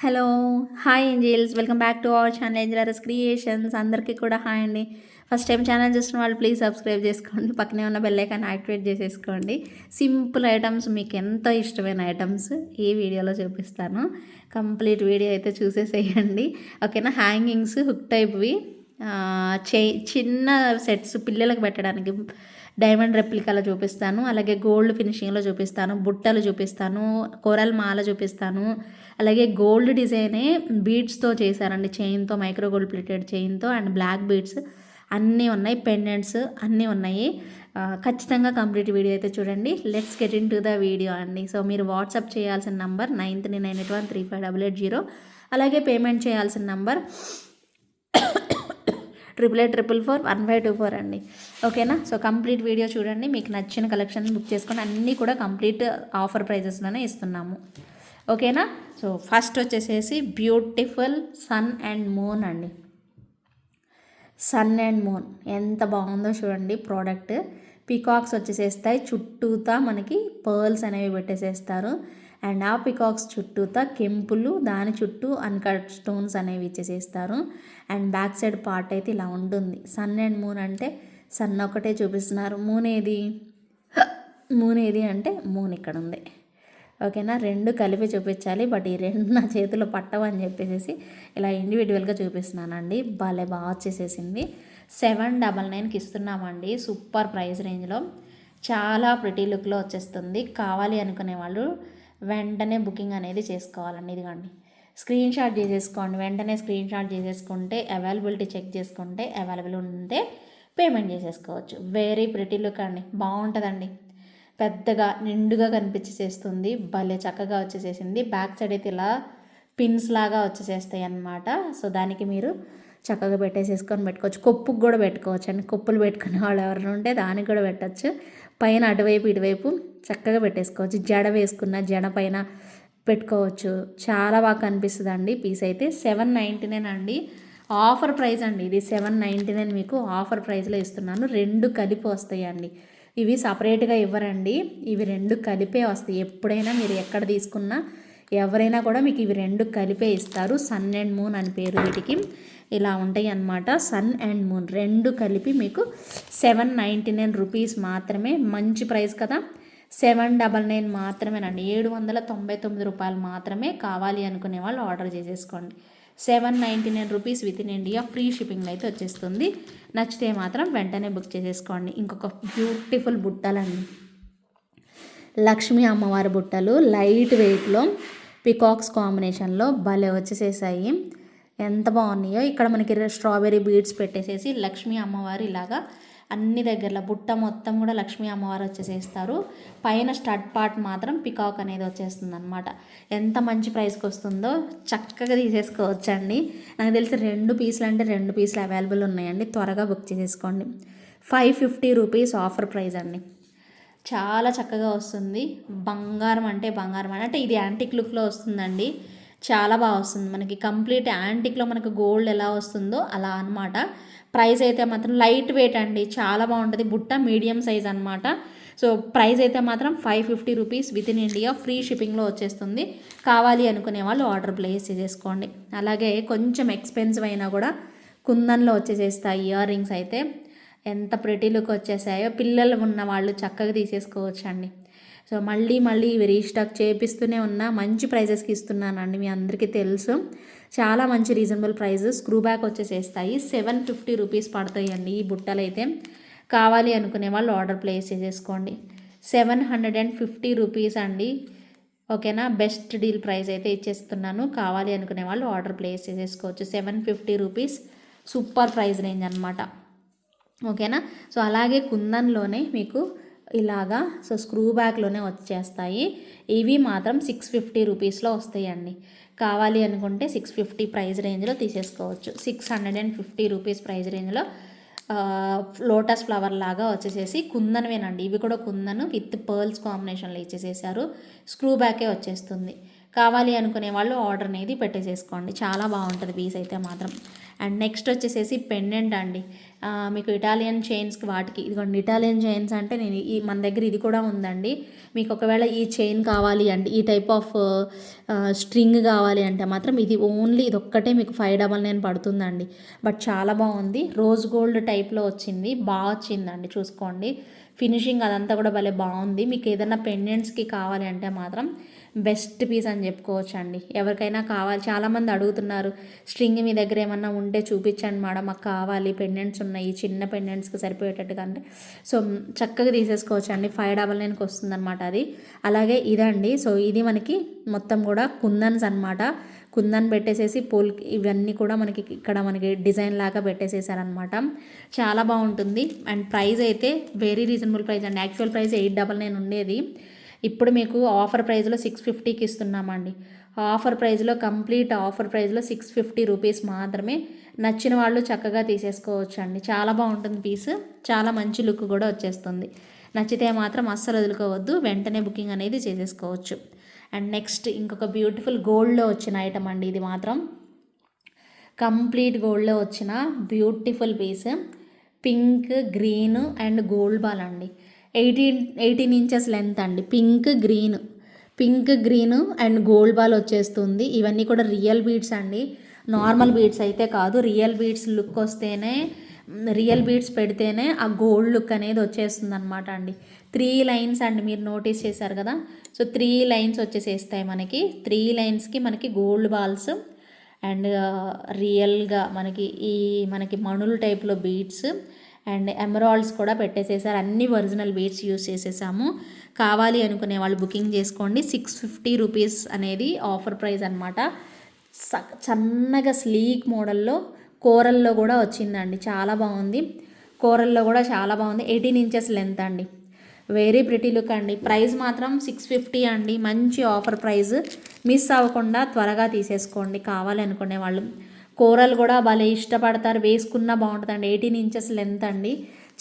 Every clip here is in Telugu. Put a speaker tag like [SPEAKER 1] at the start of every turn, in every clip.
[SPEAKER 1] Hello. Hi angels, welcome back to our channel ఏంజెలరస్ క్రియేషన్స్. అందరికీ కూడా హాయ్ అండి. ఫస్ట్ టైం ఛానల్ చూస్తున్న వాళ్ళు ప్లీజ్ సబ్స్క్రైబ్ చేసుకోండి, పక్కనే ఉన్న బెల్ ఐకాన్ యాక్టివేట్ చేసేసుకోండి. సింపుల్ ఐటమ్స్, మీకు ఎంతో ఇష్టమైన ఐటమ్స్ ఈ వీడియోలో చూపిస్తాను. కంప్లీట్ వీడియో అయితే చూసేసేయండి, ఓకేనా. హ్యాంగింగ్స్ హుక్ టైప్వి చిన్న సెట్స్ పిల్లలకు పెట్టడానికి డైమండ్ రెప్లికాలో చూపిస్తాను, అలాగే గోల్డ్ ఫినిషింగ్లో చూపిస్తాను, బుట్టలు చూపిస్తాను, కోరల్ మాల చూపిస్తాను, అలాగే గోల్డ్ డిజైనే బీడ్స్తో చేశారండి, చైన్తో, మైక్రో గోల్డ్ ప్లేటెడ్ చైన్తో అండ్ బ్లాక్ బీడ్స్ అన్నీ ఉన్నాయి, పెండెంట్స్ అన్నీ ఉన్నాయి. ఖచ్చితంగా కంప్లీట్ వీడియో అయితే చూడండి. Let's get in to the video అండి. సో మీరు వాట్సాప్ చేయాల్సిన నంబర్ 9398135880, అలాగే పేమెంట్ చేయాల్సిన నంబర్ 88441524 అండి, ఓకేనా. సో కంప్లీట్ వీడియో చూడండి, మీకు నచ్చిన కలెక్షన్ బుక్ చేసుకొని అన్నీ కూడా కంప్లీట్ ఆఫర్ ప్రైజెస్లోనే ఇస్తున్నాము, ఓకేనా. సో ఫస్ట్ వచ్చేసేసి బ్యూటిఫుల్ సన్ అండ్ మూన్ అండి. సన్ అండ్ మూన్ ఎంత బాగుందో చూడండి ప్రోడక్ట్. పికాక్స్ వచ్చేసేస్తాయి, చుట్టూతా మనకి పర్ల్స్ అనేవి పెట్టేసేస్తారు అండ్ ఆ పికాక్స్ చుట్టూతా కెంపులు, దాని చుట్టూ అన్కట్ స్టోన్స్ అనేవి ఇచ్చేసేస్తారు అండ్ బ్యాక్ సైడ్ పార్ట్ అయితే ఇలా ఉంటుంది. సన్ అండ్ మూన్ అంటే సన్ ఒకటే చూపిస్తున్నారు, మూన్ ఏది అంటే మూన్ ఇక్కడ ఉంది, ఓకేనా. రెండు కలిపి చూపించాలి, బట్ ఈ రెండు నా చేతిలో పట్టవని చెప్పేసి ఇలా ఇండివిజువల్గా చూపిస్తున్నానండి. భలే బాగా వచ్చేసేసింది. 799కి ఇస్తున్నామండి, సూపర్ ప్రైస్ రేంజ్లో, చాలా ప్రిటీ లుక్లో వచ్చేస్తుంది. కావాలి అనుకునే వాళ్ళు వెంటనే బుకింగ్ అనేది చేసుకోవాలండి. ఇదిగోండి, స్క్రీన్ షాట్ చేసేసుకోండి, వెంటనే స్క్రీన్ షాట్ చేసేసుకుంటే అవైలబిలిటీ చెక్ చేసుకుంటే అవైలబుల్ ఉంటే పేమెంట్ చేసేసుకోవచ్చు. వెరీ ప్రిటీ లుక్ అండి, బాగుంటుందండి, పెద్దగా నిండుగా కనిపించేసేస్తుంది, భలే చక్కగా వచ్చేసేసింది. బ్యాక్ సైడ్ అయితే ఇలా పిన్స్ లాగా వచ్చేసేస్తాయి అన్నమాట. సో దానికి మీరు చక్కగా పెట్టేసేసుకొని పెట్టుకోవచ్చు, కొప్పుకు కూడా పెట్టుకోవచ్చు అండి. కొప్పులు పెట్టుకునే వాళ్ళు ఎవరైనా ఉంటే దానికి కూడా పెట్టచ్చు. పైన అటువైపు ఇటువైపు చక్కగా పెట్టేసుకోవచ్చు, జడ వేసుకున్న జడ పైన పెట్టుకోవచ్చు, చాలా బాగా కనిపిస్తుంది అండి. పీస్ అయితే 799 అండి, ఆఫర్ ప్రైస్ అండి ఇది. 799 మీకు ఆఫర్ ప్రైస్లో ఇస్తున్నాను. రెండు కలిపి వస్తాయి అండి, ఇవి సపరేట్గా ఇవ్వరండి, ఇవి రెండు కలిపే వస్తాయి. ఎప్పుడైనా మీరు ఎక్కడ తీసుకున్నా ఎవరైనా కూడా మీకు ఇవి రెండు కలిపే ఇస్తారు. సన్ అండ్ మూన్ అని పేరు వీటికి, ఇలా ఉంటాయి అన్నమాట. సన్ అండ్ మూన్ రెండు కలిపి మీకు 799 రూపీస్ మాత్రమే. మంచి ప్రైస్ కదా, 799 మాత్రమేనండి, 799 రూపాయలు మాత్రమే. కావాలి అనుకునే వాళ్ళు ఆర్డర్ చేసేసుకోండి. 799 rupees within India, free shipping అయితే వచ్చేస్తుంది. నచ్చితే మాత్రం వెంటనే బుక్ చేసేసుకోండి. ఇంకొక బ్యూటిఫుల్ బుట్టలండి, లక్ష్మీ అమ్మవారి బుట్టలు, లైట్ వెయిట్లో పికాక్స్ కాంబినేషన్లో భలే వచ్చేసేసాయి, ఎంత బాగున్నాయో. ఇక్కడ మనకి స్ట్రాబెర్రీ బీడ్స్ పెట్టేసేసి లక్ష్మీ అమ్మవారి ఇలాగా అన్ని దగ్గరలో బుట్ట మొత్తం కూడా లక్ష్మీ అమ్మవారు వచ్చేసేస్తారు. పైన స్టడ్ పార్ట్ మాత్రం పికాక్ అనేది వచ్చేస్తుంది అనమాట. ఎంత మంచి ప్రైస్కి వస్తుందో, చక్కగా తీసేసుకోవచ్చండి. నాకు తెలిసి 2 పీసులు అంటే 2 పీసులు అవైలబుల్ ఉన్నాయండి, త్వరగా బుక్ చేసేసుకోండి. 550 రూపీస్ ఆఫర్ ప్రైస్ అండి, చాలా చక్కగా వస్తుంది. బంగారం అంటే ఇది యాంటిక్ లుక్లో వస్తుందండి, చాలా బాగా వస్తుంది మనకి. కంప్లీట్ యాంటిక్లో మనకు గోల్డ్ ఎలా వస్తుందో అలా అనమాట. ప్రైస్ అయితే మాత్రం లైట్ వెయిట్ అండి, చాలా బాగుంటుంది. బుట్ట మీడియం సైజ్ అనమాట. సో ప్రైస్ అయితే మాత్రం 550 rupees within India, free షిప్పింగ్లో వచ్చేస్తుంది. కావాలి అనుకునే వాళ్ళు ఆర్డర్ ప్లేస్ చేసేసుకోండి. అలాగే కొంచెం ఎక్స్పెన్సివ్ అయినా కూడా కుందన్లో వచ్చేసేస్తాయి ఇయర్ రింగ్స్ అయితే, ఎంత ప్రెటీ లుక్ వచ్చేసాయో. పిల్లలు ఉన్న వాళ్ళు చక్కగా తీసేసుకోవచ్చు అండి. సో మళ్ళీ ఇవి రీస్టాక్ చేపిస్తూనే ఉన్నా, మంచి ప్రైజెస్కి ఇస్తున్నానండి, మీ అందరికీ తెలుసు. చాలా మంచి రీజనబుల్ ప్రైస్. స్క్రూ బ్యాక్ వచ్చేసేస్తాయి, 750 రూపీస్ పడతాయి అండి ఈ బుట్టలు అయితే. కావాలి అనుకునే వాళ్ళు ఆర్డర్ ప్లేస్ చేసేసుకోండి. 750 రూపీస్ అండి, ఓకేనా. బెస్ట్ డీల్ ప్రైస్ అయితే ఇచ్చేస్తున్నాను. కావాలి అనుకునే వాళ్ళు ఆర్డర్ ప్లేస్ చేసేసుకోవచ్చు. 750 రూపీస్, సూపర్ ప్రైస్ రేంజ్ అనమాట, ఓకేనా. సో అలాగే కుందన్లోనే మీకు ఇలాగా సో స్క్రూ బ్యాక్లోనే వచ్చేస్తాయి. ఇవి మాత్రం 650 రూపీస్లో వస్తాయండి. కావాలి అనుకుంటే 650 ప్రైస్ రేంజ్లో తీసేసుకోవచ్చు. 650 రూపీస్ ప్రైస్ రేంజ్లో లోటస్ ఫ్లవర్ లాగా వచ్చేసేసి కుందనవేనండి, ఇవి కూడా కుందను విత్ పర్ల్స్ కాంబినేషన్లో ఇచ్చేసేసారు. స్క్రూ బ్యాకే వచ్చేస్తుంది. కావాలి అనుకునే వాళ్ళు ఆర్డర్ అనేది పెట్టేసేసుకోండి, చాలా బాగుంటుంది పీస్ అయితే మాత్రం. అండ్ నెక్స్ట్ వచ్చేసేసి పెండెంట్ అండి. మీకు ఇటాలియన్ చైన్స్కి వాటికి ఇదిగోండి, ఇటాలియన్ చైన్స్ అంటే నేను మన దగ్గర ఇది కూడా ఉందండి. మీకు ఒకవేళ ఈ చైన్ కావాలి అంటే, ఈ టైప్ ఆఫ్ స్ట్రింగ్ కావాలి అంటే మాత్రం ఇది ఓన్లీ ఇది ఒక్కటే మీకు 599 పడుతుందండి. బట్ చాలా బాగుంది, రోజ్ గోల్డ్ టైప్లో వచ్చింది, బాగా వచ్చిందండి. చూసుకోండి ఫినిషింగ్ అదంతా కూడా భలే బాగుంది. మీకు ఏదైనా పెండెంట్స్కి కావాలి అంటే మాత్రం బెస్ట్ పీస్ అని చెప్పుకోవచ్చు అండి. ఎవరికైనా కావాలి, చాలామంది అడుగుతున్నారు స్ట్రింగ్ మీ దగ్గర ఏమన్నా ఉంటే చూపించండి మేడం, మాకు కావాలి, పెండెంట్స్ ఉన్నాయి చిన్న పెండెంట్స్కి సరిపోయేటట్టుగా అంటే. సో చక్కగా తీసేసుకోవచ్చు అండి. 599కి వస్తుంది అనమాట అది. అలాగే ఇదండి, సో ఇది మనకి మొత్తం కూడా కుందన్స్ అనమాట. కుందన్ పెట్టేసేసి పూల్ ఇవన్నీ కూడా మనకి ఇక్కడ మనకి డిజైన్ లాగా పెట్టేసేసారనమాట. చాలా బాగుంటుంది. అండ్ ప్రైస్ అయితే వెరీ రీజనబుల్ ప్రైస్ అండి. యాక్చువల్ ప్రైస్ 899 ఉండేది, ఇప్పుడు మీకు ఆఫర్ ప్రైస్లో 650కి ఇస్తున్నామండి. ఆఫర్ ప్రైస్లో, కంప్లీట్ ఆఫర్ ప్రైస్లో 650 రూపీస్ మాత్రమే. నచ్చిన వాళ్ళు చక్కగా తీసేసుకోవచ్చు అండి. చాలా బాగుంటుంది పీస్, చాలా మంచి లుక్ కూడా వచ్చేస్తుంది. నచ్చితే మాత్రం అస్సలు వదులుకోవద్దు, వెంటనే బుకింగ్ అనేది చేసేసుకోవచ్చు. అండ్ నెక్స్ట్ ఇంకొక బ్యూటిఫుల్ గోల్డ్లో వచ్చిన ఐటమ్ అండి. ఇది మాత్రం కంప్లీట్ గోల్డ్లో వచ్చిన beautiful piece, pink green and gold ball అండి. 18 ఇంచెస్ లెంత్ అండి. Pink green and gold ball వచ్చేస్తుంది. ఇవన్నీ కూడా రియల్ బీడ్స్ అండి, నార్మల్ బీడ్స్ అయితే కాదు. రియల్ బీడ్స్ లుక్ వస్తేనే, రియల్ బీడ్స్ పెడితేనే ఆ గోల్డ్ లుక్ అనేది వచ్చేస్తుంది అనమాట అండి. 3 లైన్స్ అండి, మీరు నోటీస్ చేశారు కదా. సో 3 లైన్స్ వచ్చేసేస్తాయి మనకి. 3 లైన్స్కి మనకి గోల్డ్ బాల్స్ అండ్ రియల్గా మనకి మణుల టైప్లో బీడ్స్ అండ్ ఎమరాల్డ్స్ కూడా పెట్టేసేసారు. అన్ని ఒరిజినల్ బీడ్స్ యూస్ చేసేసాము. కావాలి అనుకునే వాళ్ళు బుకింగ్ చేసుకోండి. 650 రూపీస్ అనేది ఆఫర్ ప్రైస్ అనమాట. సన్నగా స్లీక్ మోడల్లో కోరల్లో కూడా వచ్చిందండి, చాలా బాగుంది. కోరల్లో కూడా చాలా బాగుంది. 18 ఇంచెస్ లెంత్ అండి. వెరీ ప్రిటీ లుక్ అండి. ప్రైస్ మాత్రం 650 అండి, మంచి ఆఫర్ ప్రైస్. మిస్ అవ్వకుండా త్వరగా తీసేసుకోండి కావాలి అనుకునే వాళ్ళు. కోరల్ కూడా భలే ఇష్టపడతారు, వేసుకున్నా బాగుంటుందండి. 18 ఇంచెస్ లెంత్ అండి,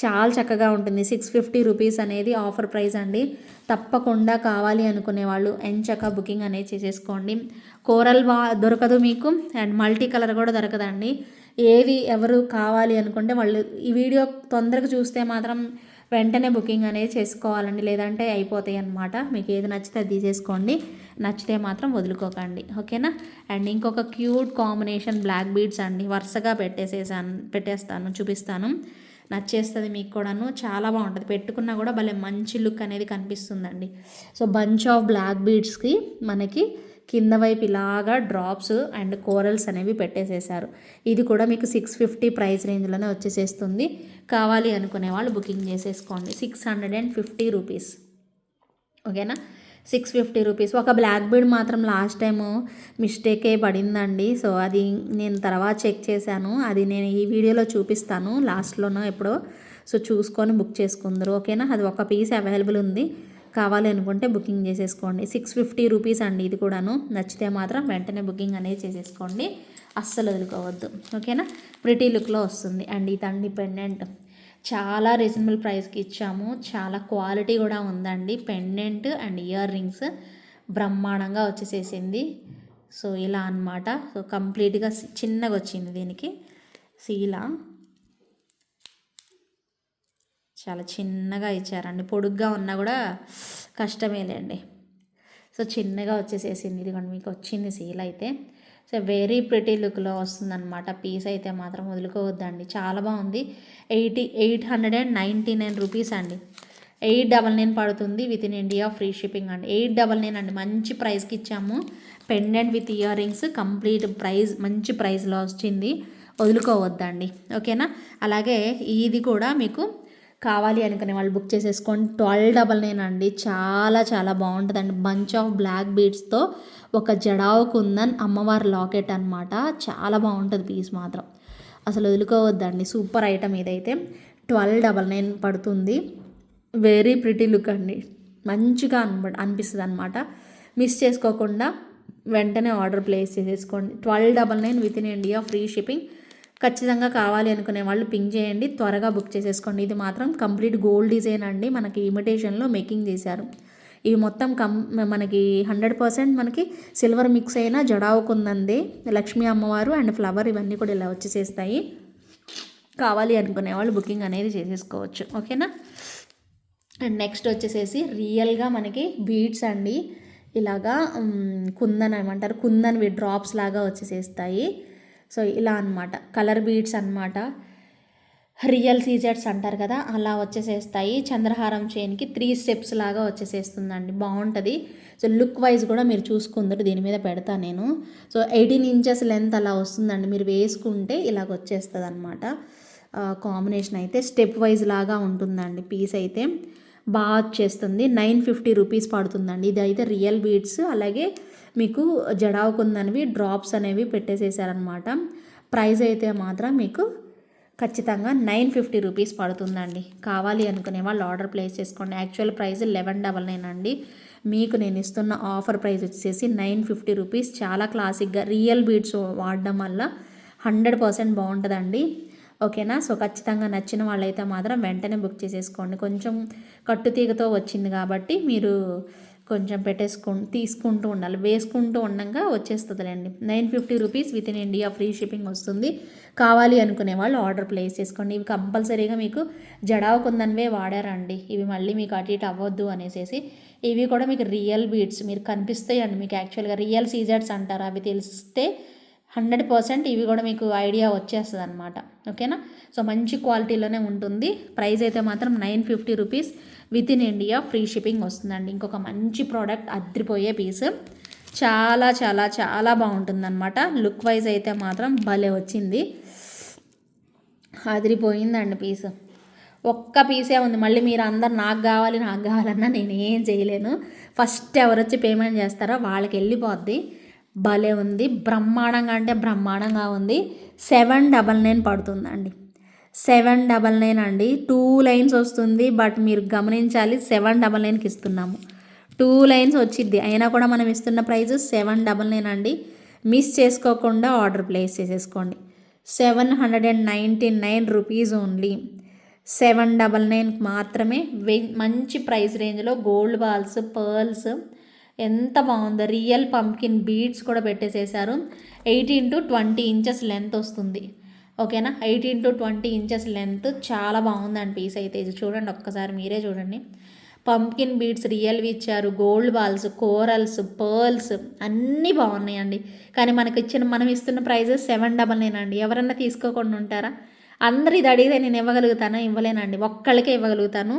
[SPEAKER 1] చాలా చక్కగా ఉంటుంది. 650 రూపీస్ అనేది ఆఫర్ ప్రైస్ అండి. తప్పకుండా కావాలి అనుకునే వాళ్ళు ఎంచక్క బుకింగ్ అనేది చేసేసుకోండి. కోరల్ దొరకదు మీకు, అండ్ మల్టీ కలర్ కూడా దొరకదండి. ఏది ఎవరు కావాలి అనుకుంటే వాళ్ళు ఈ వీడియో తొందరగా చూస్తే మాత్రం వెంటనే బుకింగ్ అనేది చేసుకోవాలండి, లేదంటే అయిపోతాయి అన్నమాట. మీకు ఏది నచ్చితే అది తీసేసుకోండి, నచ్చితే మాత్రం వదులుకోకండి, ఓకేనా. అండ్ ఇంకొక క్యూట్ కాంబినేషన్ బ్లాక్ బీడ్స్ అండి, వరుసగా పెట్టేస్తాను, చూపిస్తాను. నచ్చేస్తుంది మీకు కూడాను, చాలా బాగుంటుంది. పెట్టుకున్నా కూడా భలే మంచి లుక్ అనేది కనిపిస్తుందండి. సో బంచ్ ఆఫ్ బ్లాక్ బీడ్స్కి మనకి కింద వైపు ఇలాగా డ్రాప్స్ అండ్ కోరల్స్ అనేవి పెట్టేసేసారు. ఇది కూడా మీకు 650 ప్రైస్ రేంజ్లోనే వచ్చేసేస్తుంది. కావాలి అనుకునే వాళ్ళు బుకింగ్ చేసేసుకోండి. 650 రూపీస్, ఓకేనా. 650 రూపీస్. ఒక బ్లాక్ బీడ్ మాత్రం లాస్ట్ టైము మిస్టేకే పడిందండి. సో అది నేను తర్వాత చెక్ చేశాను, అది నేను ఈ వీడియోలో చూపిస్తాను లాస్ట్లోనో ఎప్పుడో. సో చూసుకొని బుక్ చేసుకుందరు, ఓకేనా. అది ఒక పీస్ అవైలబుల్ ఉంది, కావాలి అనుకుంటే బుకింగ్ చేసేసుకోండి. 650 రూపీస్ అండి ఇది కూడాను. నచ్చితే మాత్రం వెంటనే బుకింగ్ అనేది చేసేసుకోండి, అస్సలు వదులుకోవద్దు, ఓకేనా. ప్రిటీ లుక్లో వస్తుంది. అండ్ ఇదండి పెండెంట్, చాలా రీజనబుల్ ప్రైస్కి ఇచ్చాము, చాలా క్వాలిటీ కూడా ఉందండి. పెండెంట్ అండ్ ఇయర్ రింగ్స్ బ్రహ్మాండంగా వచ్చేసేసింది. సో ఇలా అన్నమాట. సో కంప్లీట్గా చిన్నగా వచ్చింది, దీనికి సీలా చాలా చిన్నగా ఇచ్చారండి. పొడుగ్గా ఉన్నా కూడా కష్టమేలేండి. సో చిన్నగా వచ్చేసేసింది. ఇదిగోండి మీకు వచ్చింది సీల్ అయితే. సో వెరీ ప్రిటీ లుక్లో వస్తుందన్నమాట. పీస్ అయితే మాత్రం వదులుకోవద్దండి, చాలా బాగుంది. 899 రూపీస్ అండి. 899 పడుతుంది with in India, free shipping అండి. 899 అండి, మంచి ప్రైస్కి ఇచ్చాము. Pendant with ear rings complete price, మంచి ప్రైస్లో వచ్చింది, వదులుకోవద్దండి, ఓకేనా. అలాగే ఇది కూడా మీకు కావాలి అనుకునే వాళ్ళు బుక్ చేసేసుకోండి. 1299 అండి, చాలా చాలా బాగుంటుందండి. బంచ్ ఆఫ్ బ్లాక్ బీడ్స్తో ఒక జడావు కుందన్ అమ్మవారి లాకెట్ అనమాట, చాలా బాగుంటుంది పీస్ మాత్రం, అసలు వదులుకోవద్దండి. సూపర్ ఐటమ్ ఇదైతే. 1299 పడుతుంది. వెరీ ప్రిటీ లుక్ అండి, మంచిగా అనిపిస్తుంది అనమాట. మిస్ చేసుకోకుండా వెంటనే ఆర్డర్ ప్లేస్ చేసేసుకోండి. 1299 with in India, free shipping. ఖచ్చితంగా కావాలి అనుకునే వాళ్ళు పింక్ చేయండి, త్వరగా బుక్ చేసేసుకోండి. ఇది మాత్రం కంప్లీట్ గోల్డ్ డిజైన్ అండి, మనకి ఇమిటేషన్లో మేకింగ్ చేశారు. ఇవి మొత్తం మనకి 100% మనకి సిల్వర్ మిక్స్ అయిన జడావుకుందండి. లక్ష్మీ అమ్మవారు అండ్ ఫ్లవర్ ఇవన్నీ కూడా ఇలా వచ్చేసేస్తాయి. కావాలి అనుకునే వాళ్ళు బుకింగ్ అనేది చేసేసుకోవచ్చు. ఓకేనా. అండ్ నెక్స్ట్ వచ్చేసేసి రియల్గా మనకి బీడ్స్ అండి. ఇలాగా కుందన్ ఏమంటారు, కుందన్వి డ్రాప్స్ లాగా వచ్చేసేస్తాయి. సో ఇలా అనమాట, కలర్ బీడ్స్ అనమాట. రియల్ సీజెట్స్ అంటారు కదా, అలా వచ్చేసేస్తాయి. చంద్రహారం చైన్కి 3 స్టెప్స్ లాగా వచ్చేసేస్తుందండి. బాగుంటుంది. సో లుక్ వైజ్ కూడా మీరు చూసుకుందరు, దీని మీద పెడతా నేను. సో 18 ఇంచెస్ లెంత్ అలా వస్తుందండి. మీరు వేసుకుంటే ఇలాగ వచ్చేస్తుంది అనమాట. కాంబినేషన్ అయితే స్టెప్ వైజ్ లాగా ఉంటుందండి. పీస్ అయితే బాగా వచ్చేస్తుంది. 950 రూపీస్ పడుతుందండి. ఇది అయితే రియల్ బీడ్స్, అలాగే మీకు జడావుకుందనివి డ్రాప్స్ అనేవి పెట్టేసేసారనమాట. ప్రైస్ అయితే మాత్రం మీకు ఖచ్చితంగా 950 రూపీస్ పడుతుందండి. కావాలి అనుకునే వాళ్ళు ఆర్డర్ ప్లేస్ చేసుకోండి. యాక్చువల్ ప్రైస్ 1199 అండి. మీకు నేను ఇస్తున్న ఆఫర్ ప్రైస్ వచ్చేసి 950 రూపీస్. చాలా క్లాసిక్గా రియల్ బీడ్స్ వాడడం వల్ల 100% బాగుంటుందండి. ఓకేనా. సో ఖచ్చితంగా నచ్చిన వాళ్ళైతే మాత్రం వెంటనే బుక్ చేసేసుకోండి. కొంచెం కట్టుతీగతో వచ్చింది కాబట్టి మీరు కొంచెం తీసుకుంటూ ఉండాలి, వేసుకుంటూ ఉండగా వచ్చేస్తుందిలేండి. 950 rupees within India free shipping వస్తుంది. కావాలి అనుకునే వాళ్ళు ఆర్డర్ ప్లేస్ చేసుకోండి. ఇవి కంపల్సరీగా మీకు జడావుకుందనివే వాడారండి. ఇవి మళ్ళీ మీకు అటు ఇటు అవ్వద్దు అనేసి. ఇవి కూడా మీకు రియల్ బీడ్స్ మీరు కనిపిస్తాయి అండి. మీకు యాక్చువల్గా రియల్ సీజర్స్ అంటారు, అవి తెలిస్తే 100% ఇవి కూడా మీకు ఐడియా వచ్చేస్తుంది అనమాట. ఓకేనా. సో మంచి క్వాలిటీలోనే ఉంటుంది. ప్రైస్ అయితే మాత్రం 950 rupees within India free shipping వస్తుందండి. ఇంకొక మంచి ప్రోడక్ట్, అద్రిపోయే పీస్, చాలా చాలా చాలా బాగుంటుందన్నమాట. లుక్ వైజ్ అయితే మాత్రం భలే వచ్చింది, అదిరిపోయిందండి పీస్. ఒక్క పీసే ఉంది. మళ్ళీ మీరు అందరు నాకు కావాలన్నా నేను ఏం చేయలేను. ఫస్ట్ ఎవరొచ్చి పేమెంట్ చేస్తారో వాళ్ళకి వెళ్ళిపోద్ది. భలే ఉంది, బ్రహ్మాండంగా అంటే బ్రహ్మాండంగా ఉంది. 799 పడుతుందండి. 799 అండి. 2 లైన్స్ వస్తుంది. బట్ మీరు గమనించాలి, 799కి ఇస్తున్నాము. 2 లైన్స్ వచ్చిద్ది, అయినా కూడా మనం ఇస్తున్న ప్రైస్ 799 అండి. మిస్ చేసుకోకుండా ఆర్డర్ ప్లేస్ చేసేసుకోండి. 799 రూపీస్ ఓన్లీ. 799 మాత్రమే. మంచి ప్రైస్ రేంజ్లో గోల్డ్ బాల్స్, పర్ల్స్ ఎంత బాగుందో. రియల్ పంప్కిన్ బీడ్స్ కూడా పెట్టేసేసారు. 18 to 20 ఇంచెస్ లెంత్ వస్తుంది. ఓకేనా. 18 to 20 ఇంచెస్ లెంత్ చాలా బాగుందండి పీస్ అయితే. ఇది చూడండి ఒక్కసారి, మీరే చూడండి. పంప్కిన్ బీడ్స్ రియల్వి ఇచ్చారు, గోల్డ్ బాల్స్, కోరల్స్, పర్ల్స్ అన్నీ బాగున్నాయండి. కానీ మనం ఇస్తున్న ప్రైస్ 799 అండి. ఎవరన్నా తీసుకోకుండా ఉంటారా? అందరు ఇది అడిగితే నేను ఇవ్వగలుగుతానా? ఇవ్వలేనండి. ఒక్కళ్ళకే ఇవ్వగలుగుతాను.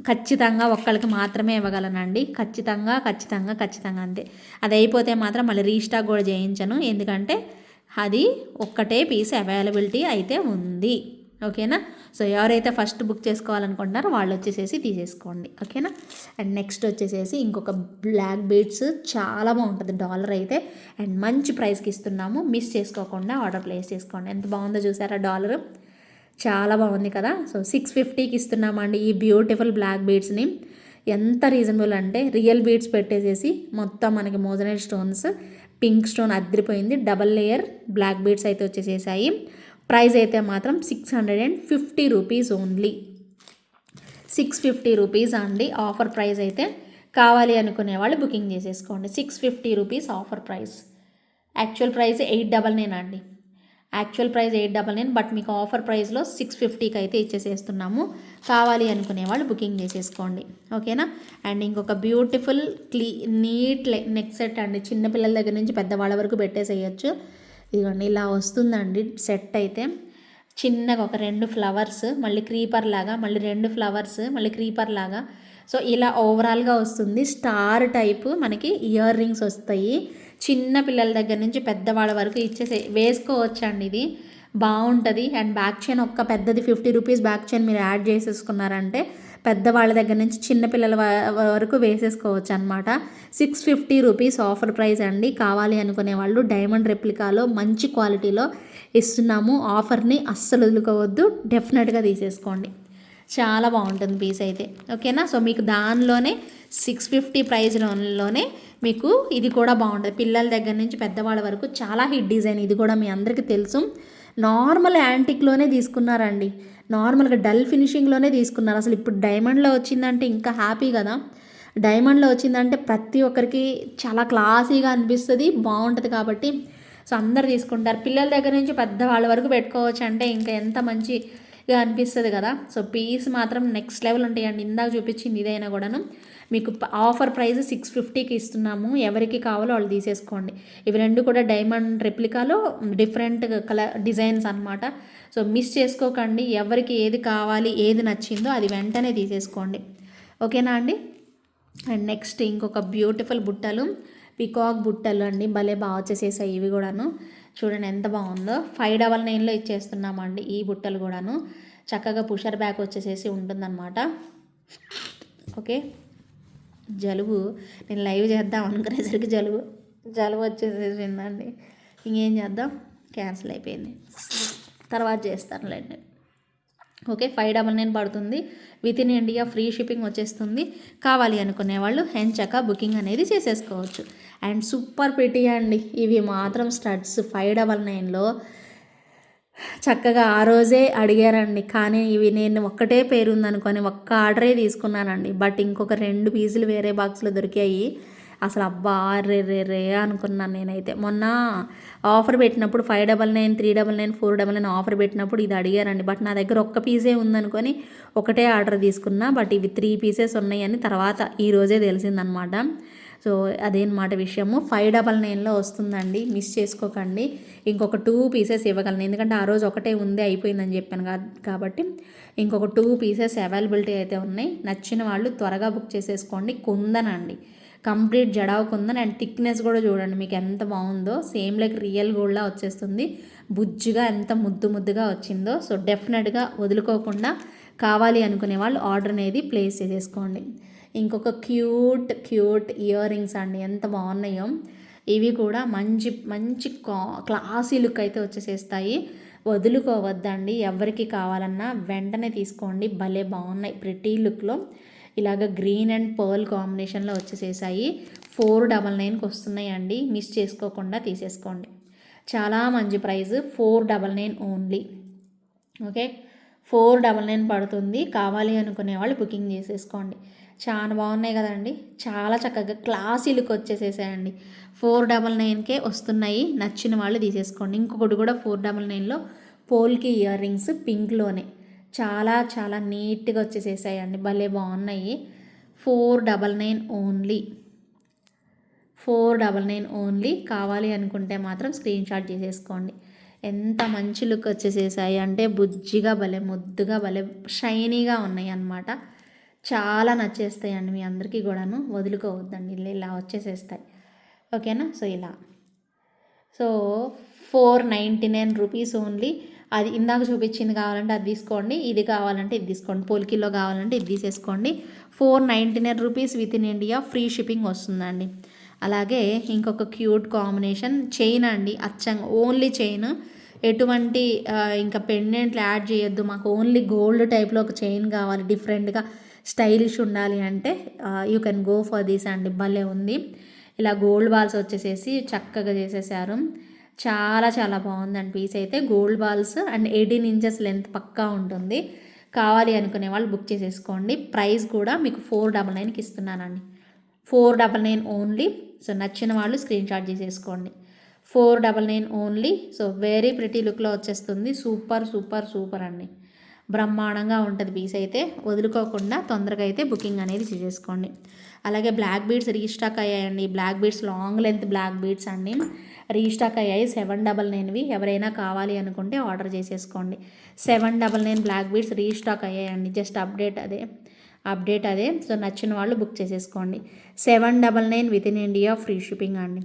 [SPEAKER 1] ఖచ్చితంగా ఒక్కళ్ళకి మాత్రమే ఇవ్వగలనండి. ఖచ్చితంగా అంతే. అది అయిపోతే మాత్రం మళ్ళీ రీస్టాక్ కూడా చేయించను, ఎందుకంటే అది ఒక్కటే పీస్ అవైలబిలిటీ అయితే ఉంది. ఓకేనా. సో ఎవరైతే ఫస్ట్ బుక్ చేసుకోవాలనుకుంటున్నారో వాళ్ళు వచ్చేసేసి తీసేసుకోండి. ఓకేనా. అండ్ నెక్స్ట్ వచ్చేసేసి ఇంకొక బ్లాక్ బీడ్స్, చాలా బాగుంటుంది డాలర్ అయితే. అండ్ మంచి ప్రైస్కి ఇస్తున్నాము, మిస్ చేసుకోకుండా ఆర్డర్ ప్లేస్ చేసుకోండి. ఎంత బాగుందో చూసారా డాలర్, చాలా బాగుంది కదా. సో 650కి ఇస్తున్నామండి ఈ బ్యూటిఫుల్ బ్లాక్ బీడ్స్ని. ఎంత రీజనబుల్ అంటే రియల్ బీడ్స్ పెట్టేసేసి మొత్తం మనకి మోజనైట్ స్టోన్స్, పింక్ స్టోన్ అదిరిపోయింది. డబల్ లేయర్ బ్లాక్ బీడ్స్ అయితే వచ్చేసేసాయి. ప్రైస్ అయితే మాత్రం 650 రూపీస్ ఓన్లీ. 650 రూపీస్ అండి ఆఫర్ ప్రైస్ అయితే. కావాలి అనుకునే వాళ్ళు బుకింగ్ చేసేసుకోండి. 650 rupees offer price. Actual price 899 అండి. యాక్చువల్ ప్రైస్ 899, బట్ మీకు ఆఫర్ ప్రైస్లో 650కి అయితే ఇచ్చేసేస్తున్నాము. కావాలి అనుకునే వాళ్ళు బుకింగ్ చేసేసుకోండి. ఓకేనా. అండ్ ఇంకొక బ్యూటిఫుల్ నీట్ నెక్ సెట్ అండి. చిన్నపిల్లల దగ్గర నుంచి పెద్దవాళ్ళ వరకు పెట్టేసేయచ్చు. ఇదిగోండి ఇలా వస్తుందండి సెట్ అయితే. చిన్నగా ఒక 2 ఫ్లవర్స్, మళ్ళీ క్రీపర్ లాగా, మళ్ళీ 2 ఫ్లవర్స్, మళ్ళీ క్రీపర్ లాగా. సో ఇలా ఓవరాల్గా వస్తుంది. స్టార్ టైపు మనకి ఇయర్ రింగ్స్ వస్తాయి. చిన్న పిల్లల దగ్గర నుంచి పెద్దవాళ్ళ వరకు వేసుకోవచ్చండి. ఇది బాగుంటుంది. అండ్ బ్యాక్ చైన్ ఒక్క పెద్దది 50 రూపీస్ బ్యాక్ చైన్ మీరు యాడ్ చేసేసుకున్నారంటే పెద్దవాళ్ళ దగ్గర నుంచి చిన్నపిల్లల వరకు వేసేసుకోవచ్చు అనమాట. 650 రూపీస్ ఆఫర్ ప్రైస్ అండి. కావాలి అనుకునే వాళ్ళు డైమండ్ రెప్లికాలో మంచి క్వాలిటీలో ఇస్తున్నాము. ఆఫర్ని అస్సలు వదులుకోవద్దు, డెఫినెట్గా తీసేసుకోండి. చాలా బాగుంటుంది పీస్ అయితే. ఓకేనా. సో మీకు దానిలోనే 650 ప్రైజ్లోనే మీకు ఇది కూడా బాగుంటుంది. పిల్లల దగ్గర నుంచి పెద్దవాళ్ళ వరకు చాలా హిట్ డిజైన్. ఇది కూడా మీ అందరికీ తెలుసు. నార్మల్ యాంటిక్లోనే తీసుకున్నారండి, నార్మల్గా డల్ ఫినిషింగ్లోనే తీసుకున్నారు. అసలు ఇప్పుడు డైమండ్లో వచ్చిందంటే ఇంకా హ్యాపీ కదా. డైమండ్లో వచ్చిందంటే ప్రతి ఒక్కరికి చాలా క్లాసీగా అనిపిస్తుంది, బాగుంటుంది కాబట్టి సో అందరు తీసుకుంటారు. పిల్లల దగ్గర నుంచి పెద్దవాళ్ళ వరకు పెట్టుకోవచ్చు అంటే ఇంకా ఎంత మంచిగా అనిపిస్తుంది కదా. సో పీస్ మాత్రం నెక్స్ట్ లెవెల్ ఉంటాయండి. ఇందాక చూపించింది ఇదైనా కూడాను మీకు ఆఫర్ ప్రైస్ 650కి ఇస్తున్నాము. ఎవరికి కావాలో వాళ్ళు తీసేసుకోండి. ఇవి రెండు కూడా డైమండ్ రెప్లికాలో డిఫరెంట్ కలర్ డిజైన్స్ అనమాట. సో మిస్ చేసుకోకండి. ఎవరికి ఏది కావాలి ఏది నచ్చిందో అది వెంటనే తీసేసుకోండి. ఓకేనా అండి. అండ్ నెక్స్ట్ ఇంకొక బ్యూటిఫుల్ బుట్టలు, పికాక్ బుట్టలు అండి. భలే బాగా వచ్చేసేసాయి ఇవి కూడాను. చూడండి ఎంత బాగుందో. 599లో ఇచ్చేస్తున్నామండి ఈ బుట్టలు కూడాను. చక్కగా పుషర్ బ్యాక్ వచ్చేసేసి ఉంటుందన్నమాట. ఓకే. జలుబు నేను లైవ్ చేద్దాం అనుకునేసరికి జలుబు వచ్చేసేసిందండి. ఇంకేం చేద్దాం, క్యాన్సిల్ అయిపోయింది, తర్వాత చేస్తానులేండి. ఓకే. 599 పడుతుంది. With in India free shipping వచ్చేస్తుంది. కావాలి అనుకునే వాళ్ళు ఎంచక్క బుకింగ్ అనేది చేసేసుకోవచ్చు. అండ్ సూపర్ ప్రిటీ అండి ఇవి మాత్రం స్టడ్స్ 599లో చక్కగా ఆ రోజే అడిగారండి. కానీ ఇవి నేను ఒక్కటే పేరు ఉందనుకొని ఒక్క ఆర్డరే తీసుకున్నానండి. బట్ ఇంకొక 2 పీసులు వేరే బాక్స్లో దొరికాయి. అసలు అబ్బా రే అనుకున్నాను నేనైతే. మొన్న ఆఫర్ పెట్టినప్పుడు 599, 399, 499 ఆఫర్ పెట్టినప్పుడు ఇది అడిగారండి. బట్ నా దగ్గర ఒక్క పీసే ఉందనుకొని ఒకటే ఆర్డర్ తీసుకున్నా. బట్ ఇవి 3 పీసెస్ ఉన్నాయని తర్వాత ఈరోజే తెలిసిందనమాట. సో అదేనమాట విషయము. 599లో వస్తుందండి, మిస్ చేసుకోకండి. ఇంకొక 2 పీసెస్ ఇవ్వగలను, ఎందుకంటే ఆ రోజు ఒకటే ఉంది అయిపోయిందని చెప్పాను కాబట్టి ఇంకొక 2 పీసెస్ అవైలబిలిటీ అయితే ఉన్నాయి. నచ్చిన వాళ్ళు త్వరగా బుక్ చేసేసుకోండి. కుందనండి, complete jadau kundan. And thickness కూడా చూడండి మీకు ఎంత బాగుందో. సేమ్ లైక్ రియల్ గోల్డ్లా వచ్చేస్తుంది. బుజ్జిగా ఎంత ముద్దుగా వచ్చిందో. సో డెఫినెట్గా వదులుకోకుండా కావాలి అనుకునే వాళ్ళు ఆర్డర్ అనేది ప్లేస్ చేసేసుకోండి. ఇంకొక క్యూట్ ఇయర్ రింగ్స్ అండి, ఎంత బాగున్నాయో. ఇవి కూడా మంచి క్లాసీ లుక్ అయితే వచ్చేసేస్తాయి. వదులుకోవద్దండి. ఎవరికి కావాలన్నా వెంటనే తీసుకోండి. భలే బాగున్నాయి ప్రిటీ లుక్లో. ఇలాగ గ్రీన్ అండ్ పర్ల్ కాంబినేషన్లో వచ్చేసేసాయి. 499కి వస్తున్నాయండి. మిస్ చేసుకోకుండా తీసేసుకోండి. చాలా మంచి ప్రైస్, 499 ఓన్లీ. ఓకే. 499 పడుతుంది. కావాలి అనుకునే వాళ్ళు బుకింగ్ చేసేసుకోండి. చాలా బాగున్నాయి కదండి. చాలా చక్కగా క్లాసీ లుక్ వచ్చేసేసాయండి. 499కే వస్తున్నాయి. నచ్చిన వాళ్ళు తీసేసుకోండి. ఇంకొకటి కూడా 499లో పోల్కి ఇయర్ రింగ్స్ పింక్లోనే చాలా నీట్గా వచ్చేసేసాయండి. భలే బాగున్నాయి. 499 ఓన్లీ. 499 ఓన్లీ. కావాలి అనుకుంటే మాత్రం స్క్రీన్ షాట్ చేసేసుకోండి. ఎంత మంచి లుక్ వచ్చేసేసాయి అంటే బుజ్జిగా భలే ముద్దుగా భలే షైనీగా ఉన్నాయి అన్నమాట. చాలా నచ్చేస్తాయండి మీ అందరికీ కూడాను. వదులుకోవద్దండి, ఇలా వచ్చేసేస్తాయి. ఓకేనా. సో ఇలా 499 రూపీస్ ఓన్లీ. అది ఇందాక చూపించింది కావాలంటే అది తీసుకోండి, ఇది కావాలంటే ఇది తీసుకోండి, పోల్కిలో కావాలంటే ఇది తీసేసుకోండి. 499 rupees within India free shipping వస్తుందండి. అలాగే ఇంకొక క్యూట్ కాంబినేషన్ చైన్ అండి, అచ్చంగా ఓన్లీ చైన్. ఎటువంటి ఇంకా పెండెంట్లు యాడ్ చేయొద్దు, మాకు ఓన్లీ గోల్డ్ టైప్లో ఒక చైన్ కావాలి, డిఫరెంట్గా స్టైలిష్ ఉండాలి అంటే you can go for this అండి. భలే ఉంది. ఇలా గోల్డ్ బాల్స్ వచ్చేసేసి చక్కగా చేసేసారు. చాలా బాగుందండి పీస్ అయితే. Gold balls and 18 inches length పక్కా ఉంటుంది. కావాలి అనుకునే వాళ్ళు బుక్ చేసేసుకోండి. ప్రైస్ కూడా మీకు 499కి ఇస్తున్నానండి. 499 ఓన్లీ. సో నచ్చిన వాళ్ళు స్క్రీన్ షాట్ చేసేసుకోండి. 499 ఓన్లీ. సో వెరీ ప్రిటీ లుక్లో వచ్చేస్తుంది. సూపర్ అండి. బ్రహ్మాండంగా ఉంటుంది పీస్ అయితే. వదులుకోకుండా తొందరగా అయితే బుకింగ్ అనేది చేసేసుకోండి. అలాగే బ్లాక్ బీడ్స్ రీస్టాక్ అయ్యాయండి. Black beads long length black beads అండి రీస్టాక్ అయ్యాయి. 799వి. ఎవరైనా కావాలి అనుకుంటే ఆర్డర్ చేసేసుకోండి. 799 బ్లాక్ బీడ్స్ రీస్టాక్ అయ్యాయండి. జస్ట్ అప్డేట్ అదే. సో నచ్చిన వాళ్ళు బుక్ చేసేసుకోండి. 799 within India free shipping అండి.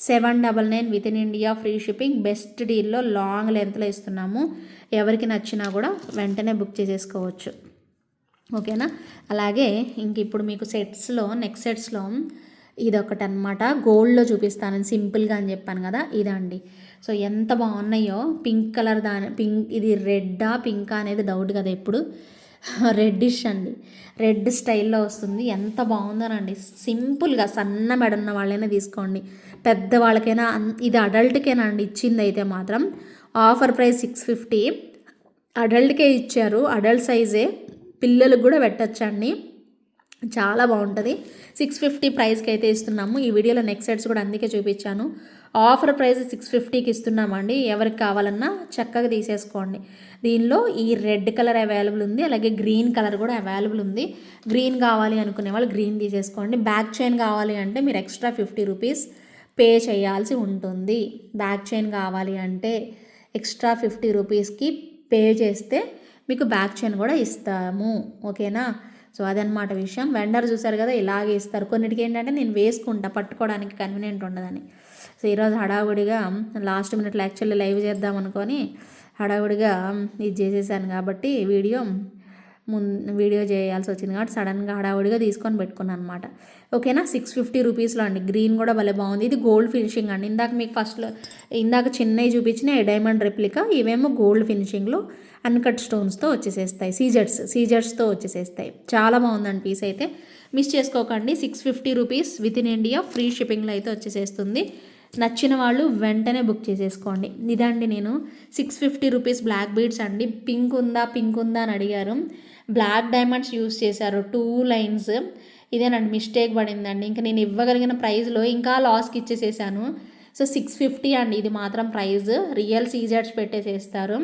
[SPEAKER 1] 799 within India free shipping. Best డీల్లో లాంగ్ లెంత్లో ఇస్తున్నాము. ఎవరికి నచ్చినా కూడా వెంటనే బుక్ చేసేసుకోవచ్చు. ఓకేనా. అలాగే ఇంక ఇప్పుడు మీకు నెక్స్ట్ సెట్స్లో ఇదొకటి అనమాట. గోల్డ్లో చూపిస్తాను సింపుల్గా అని చెప్పాను కదా, ఇదండి. సో ఎంత బాగున్నాయో. పింక్ కలర్ ఇది రెడ్డా పింకా అనేది డౌట్ కదా ఎప్పుడు. రెడ్డిష్ అండి, రెడ్ స్టైల్లో వస్తుంది. ఎంత బాగుందోనండి. సింపుల్గా సన్న మెడన్న వాళ్ళైనా తీసుకోండి, పెద్దవాళ్ళకైనా. ఇది అడల్ట్కేనా అండి ఇచ్చింది అయితే మాత్రం. Offer price 650. అడల్ట్కే ఇచ్చారు, అడల్ట్ సైజే. పిల్లలకు కూడా పెట్టచ్చండి. చాలా బాగుంటుంది. 650 ప్రైస్కి అయితే ఇస్తున్నాము. ఈ వీడియోలో నెక్ సెట్స్ కూడా అందుకే చూపించాను. ఆఫర్ ప్రైస్ 650కి ఇస్తున్నామండి. ఎవరికి కావాలన్నా చక్కగా తీసేసుకోండి. దీనిలో ఈ రెడ్ కలర్ అవైలబుల్ ఉంది, అలాగే గ్రీన్ కలర్ కూడా అవైలబుల్ ఉంది. గ్రీన్ కావాలి అనుకునే వాళ్ళు గ్రీన్ తీసేసుకోండి. బ్యాక్ చైన్ కావాలి అంటే మీరు ఎక్స్ట్రా 50 రూపీస్ పే చేయాల్సి ఉంటుంది. బ్యాక్ చైన్ కావాలి అంటే ఎక్స్ట్రా 50 రూపీస్కి పే చేస్తే మీకు బ్యాక్ చైన్ కూడా ఇస్తాము. ఓకేనా? సో అదనమాట విషయం. వెండర్ చూసారు కదా ఇలాగే ఇస్తారు. కొన్నిటికి ఏంటంటే నేను వేసుకుంటా, పట్టుకోవడానికి కన్వీనియంట్ ఉండదని. సో ఈరోజు హడావుడిగా లాస్ట్ మినిట్లో యాక్చువల్లీ లైవ్ చేద్దాం అనుకొని హడావుడిగా ఇది చేసేసాను కాబట్టి వీడియో చేయాల్సి వచ్చింది కాబట్టి సడన్గా హడావుడిగా తీసుకొని పెట్టుకున్నాను అనమాట. ఓకేనా? 650 రూపీస్లో అండి. గ్రీన్ కూడా భలే బాగుంది. ఇది గోల్డ్ ఫినిషింగ్ అండి. ఇందాక చిన్నవి చూపించిన డైమండ్ రెప్లికా, ఇవేమో గోల్డ్ ఫినిషింగ్లో అన్కట్ స్టోన్స్తో వచ్చేసేస్తాయి. సీజర్స్తో వచ్చేసేస్తాయి. చాలా బాగుందండి పీస్ అయితే. మిస్ చేసుకోకండి. 650 rupees within India free షిప్పింగ్లో అయితే వచ్చేసేస్తుంది. నచ్చిన వాళ్ళు వెంటనే బుక్ చేసేసుకోండి. ఇదండి నేను 650 రూపీస్ బ్లాక్ బీడ్స్ అండి. పింక్ ఉందా అని అడిగారు. బ్లాక్ డైమండ్స్ యూస్ చేశారు, 2 లైన్స్. ఇదేనండి మిస్టేక్ పడిందండి. ఇంకా నేను ఇవ్వగలిగిన ప్రైస్లో ఇంకా లాస్కి ఇచ్చేసేసాను. సో 650 అండి ఇది మాత్రం ప్రైస్. Real scissors పెట్టేసేస్తారు.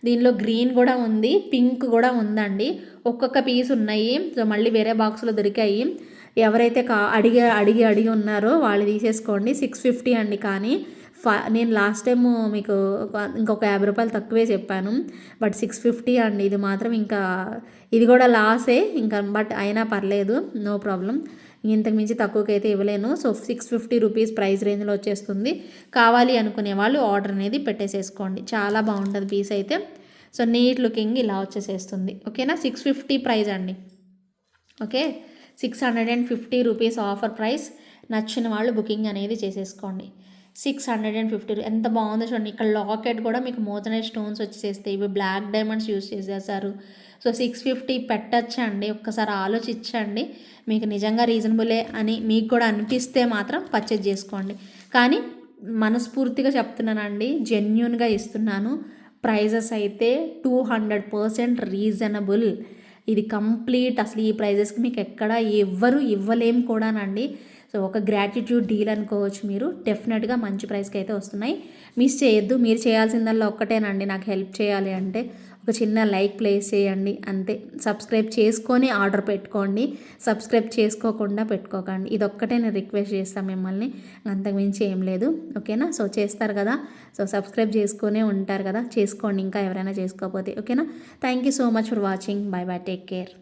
[SPEAKER 1] దీనిలో గ్రీన్ కూడా ఉంది, పింక్ కూడా ఉందండి. ఒక్కొక్క పీస్ ఉన్నాయి. సో మళ్ళీ వేరే బాక్స్లో దొరికాయి. ఎవరైతే అడిగి ఉన్నారో వాళ్ళు తీసేసుకోండి. 650 అండి. కానీ నేను లాస్ట్ టైం మీకు ఇంకొక 50 రూపాయలు తక్కువే చెప్పాను. బట్ 650 అండి. ఇది మాత్రం ఇంకా ఇది కూడా లాసే ఇంకా. బట్ అయినా పర్లేదు, నో ప్రాబ్లం. ఇంతకు మించి తక్కువకి అయితే ఇవ్వలేను. సో 650 రూపీస్ ప్రైస్ రేంజ్లో వచ్చేస్తుంది. కావాలి అనుకునే వాళ్ళు ఆర్డర్ అనేది పెట్టేసేసుకోండి. చాలా బాగుంటుంది పీస్ అయితే. సో నీట్ లుకింగ్ ఇలా వచ్చేసేస్తుంది. ఓకేనా? 650 ప్రైస్ అండి. Okay, 650 rupees offer price. నచ్చిన వాళ్ళు బుకింగ్ అనేది చేసేసుకోండి. 650. ఎంత బాగుందో చూడండి. ఇక్కడ లాకెట్ కూడా మీకు మోతనైట్ స్టోన్స్ వచ్చేసేస్తాయి. ఇవి బ్లాక్ డైమండ్స్ యూస్ చేసేసారు. సో 650 పెట్టచ్చండి. ఒక్కసారి ఆలోచించండి. మీకు నిజంగా రీజనబులే అని మీకు కూడా అనిపిస్తే మాత్రం పర్చేజ్ చేసుకోండి. కానీ మనస్ఫూర్తిగా చెప్తున్నానండి, జెన్యూన్గా ఇస్తున్నాను. ప్రైజెస్ అయితే 200% రీజనబుల్. ఇది కంప్లీట్. అసలు ఈ ప్రైజెస్కి మీకు ఎక్కడ ఎవ్వరు ఇవ్వలేం కూడానండి. సో ఒక గ్రాటిట్యూడ్ డీల్ అనుకోవచ్చు మీరు. డెఫినెట్గా మంచి ప్రైస్కి అయితే వస్తున్నాయి. మిస్ చేయొద్దు. మీరు చేయాల్సిందల్లా ఒక్కటేనండి, నాకు హెల్ప్ చేయాలి అంటే ఒక చిన్న లైక్ ప్లేస్ చేయండి అంతే. సబ్స్క్రైబ్ చేసుకొని ఆర్డర్ పెట్టుకోండి. సబ్స్క్రైబ్ చేసుకోకుండా పెట్టుకోకండి. ఇది ఒక్కటే నేను రిక్వెస్ట్ చేస్తాను మిమ్మల్ని, అంతకుమించి ఏం లేదు. ఓకేనా? సో చేస్తారు కదా, సో సబ్స్క్రైబ్ చేసుకునే ఉంటారు కదా, చేసుకోండి ఇంకా ఎవరైనా చేసుకోకపోతే. ఓకేనా? Thank you so much for watching. By by, take care.